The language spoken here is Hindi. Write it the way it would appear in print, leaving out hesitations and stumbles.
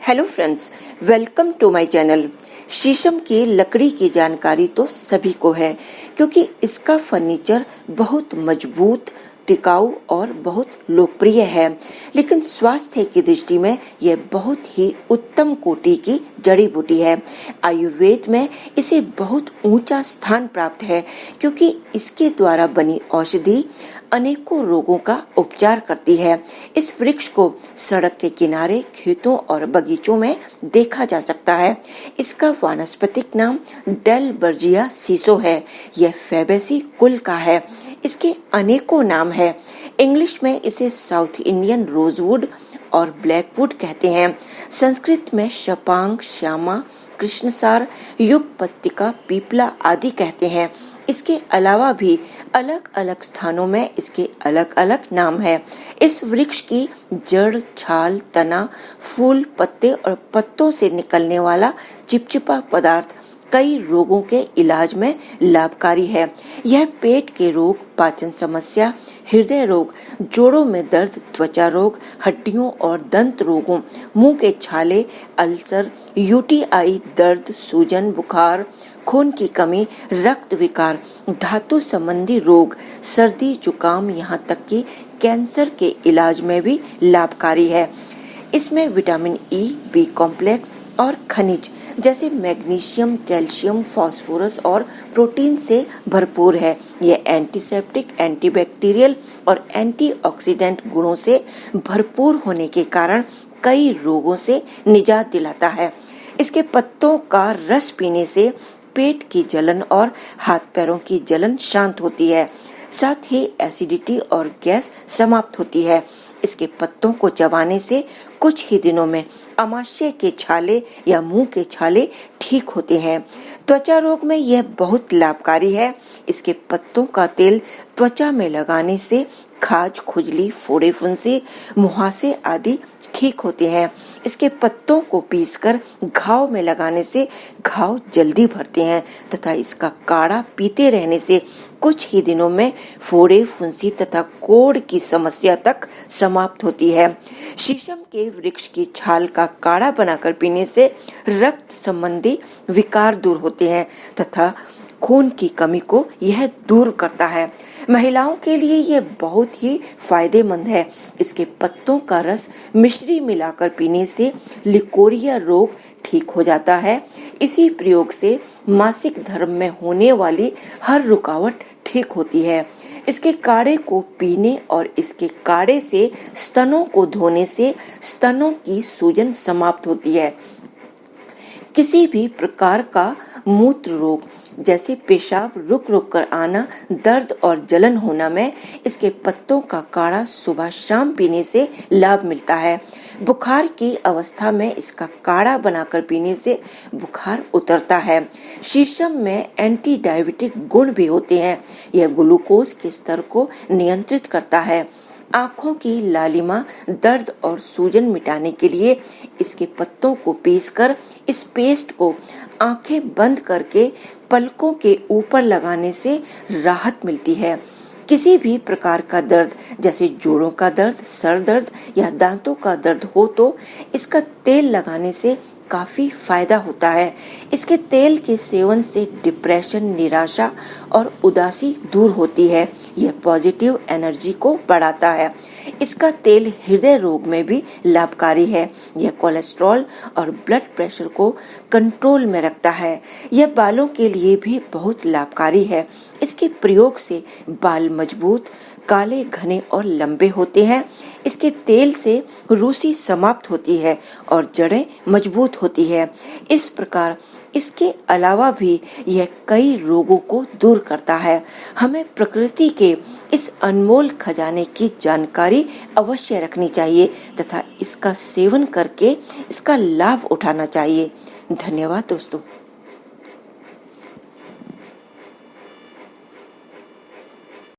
Hello friends, welcome to my channel. शीशम की लकड़ी की जानकारी तो सभी को है क्योंकि इसका फर्नीचर बहुत मजबूत, टिकाऊ और बहुत लोकप्रिय है। लेकिन स्वास्थ्य की दृष्टि में यह बहुत ही उत्तम कोटि की जड़ी बूटी है। आयुर्वेद में इसे बहुत ऊंचा स्थान प्राप्त है क्योंकि इसके द्वारा बनी औषधि अनेकों रोगों का उपचार करती है। इस वृक्ष को सड़क के किनारे, खेतों और बगीचों में देखा जा सकता है। इसका वानस्पतिक नाम डेलबर्जिया सीसो है। यह फैबेसी कुल का है। इसके अनेकों नाम है। इंग्लिश में इसे साउथ इंडियन रोजवुड और ब्लैकवुड कहते हैं। संस्कृत में शपांग, श्यामा, कृष्णसार, युगपत्तिका, पीपला आदि कहते हैं। इसके अलावा भी अलग अलग स्थानों में इसके अलग अलग नाम है। इस वृक्ष की जड़, छाल, तना, फूल, पत्ते और पत्तों से निकलने वाला चिपचिपा पदार्थ कई रोगों के इलाज में लाभकारी है। यह पेट के रोग, पाचन समस्या, हृदय रोग, जोड़ों में दर्द, त्वचा रोग, हड्डियों और दंत रोगों, मुंह के छाले, अल्सर, यूटीआई, दर्द, सूजन, बुखार, खून की कमी, रक्त विकार, धातु संबंधी रोग, सर्दी, जुकाम, यहाँ तक कि कैंसर के इलाज में भी लाभकारी है। इसमें विटामिन ई, बी कॉम्प्लेक्स और खनिज जैसे मैग्नीशियम, कैल्शियम, फास्फोरस और प्रोटीन से भरपूर है। यह एंटीसेप्टिक, एंटीबैक्टीरियल और एंटीऑक्सीडेंट गुणों से भरपूर होने के कारण कई रोगों से निजात दिलाता है। इसके पत्तों का रस पीने से पेट की जलन और हाथ पैरों की जलन शांत होती है। साथ ही एसिडिटी और गैस समाप्त होती है। इसके पत्तों को चबाने से कुछ ही दिनों में आमाशय के छाले या मुंह के छाले ठीक होते हैं। त्वचा रोग में यह बहुत लाभकारी है। इसके पत्तों का तेल त्वचा में लगाने से खाज, खुजली, फोड़े, फुंसी, मुहासे आदि ठीक होते हैं। इसके पत्तों को पीसकर घाव में लगाने से घाव जल्दी भरते हैं तथा इसका काढ़ा पीते रहने से कुछ ही दिनों में फोड़े, फुंसी तथा कोढ़ की समस्या तक समाप्त होती है। शीशम के वृक्ष की छाल का काढ़ा बनाकर पीने से रक्त संबंधी विकार दूर होते हैं तथा खून की कमी को यह दूर करता है। महिलाओं के लिए यह बहुत ही फायदेमंद है। इसके पत्तों का रस मिश्री मिलाकर पीने से लिकोरिया रोग ठीक हो जाता है। इसी प्रयोग से मासिक धर्म में होने वाली हर रुकावट ठीक होती है। इसके काढ़े को पीने और इसके काढ़े से स्तनों को धोने से स्तनों की सूजन समाप्त होती है। किसी भी प्रकार का मूत्र रोग जैसे पेशाब रुक रुक कर आना, दर्द और जलन होना में इसके पत्तों का काढ़ा सुबह शाम पीने से लाभ मिलता है। बुखार की अवस्था में इसका काढ़ा बनाकर पीने से बुखार उतरता है। शीशम में एंटी डायबिटिक गुण भी होते हैं। यह ग्लूकोज के स्तर को नियंत्रित करता है। आँखों की लालिमा, दर्द और सूजन मिटाने के लिए इसके पत्तों को पीसकर इस पेस्ट को आंखें बंद करके पलकों के ऊपर लगाने से राहत मिलती है। किसी भी प्रकार का दर्द जैसे जोड़ों का दर्द, सर दर्द या दांतों का दर्द हो तो इसका तेल लगाने से काफी फायदा होता है। इसके तेल के सेवन से डिप्रेशन, निराशा और उदासी दूर होती है। यह पॉजिटिव एनर्जी को बढ़ाता है। इसका तेल हृदय रोग में भी लाभकारी है। यह कोलेस्ट्रॉल और ब्लड प्रेशर को कंट्रोल में रखता है। यह बालों के लिए भी बहुत लाभकारी है। इसके प्रयोग से बाल मजबूत, काले, घने और लंबे होते हैं। इसके तेल से रूसी समाप्त होती है और जड़ें मजबूत होती है। इस प्रकार इसके अलावा भी यह कई रोगों को दूर करता है। हमें प्रकृति के इस अनमोल खजाने की जानकारी अवश्य रखनी चाहिए तथा इसका सेवन करके इसका लाभ उठाना चाहिए। धन्यवाद दोस्तों।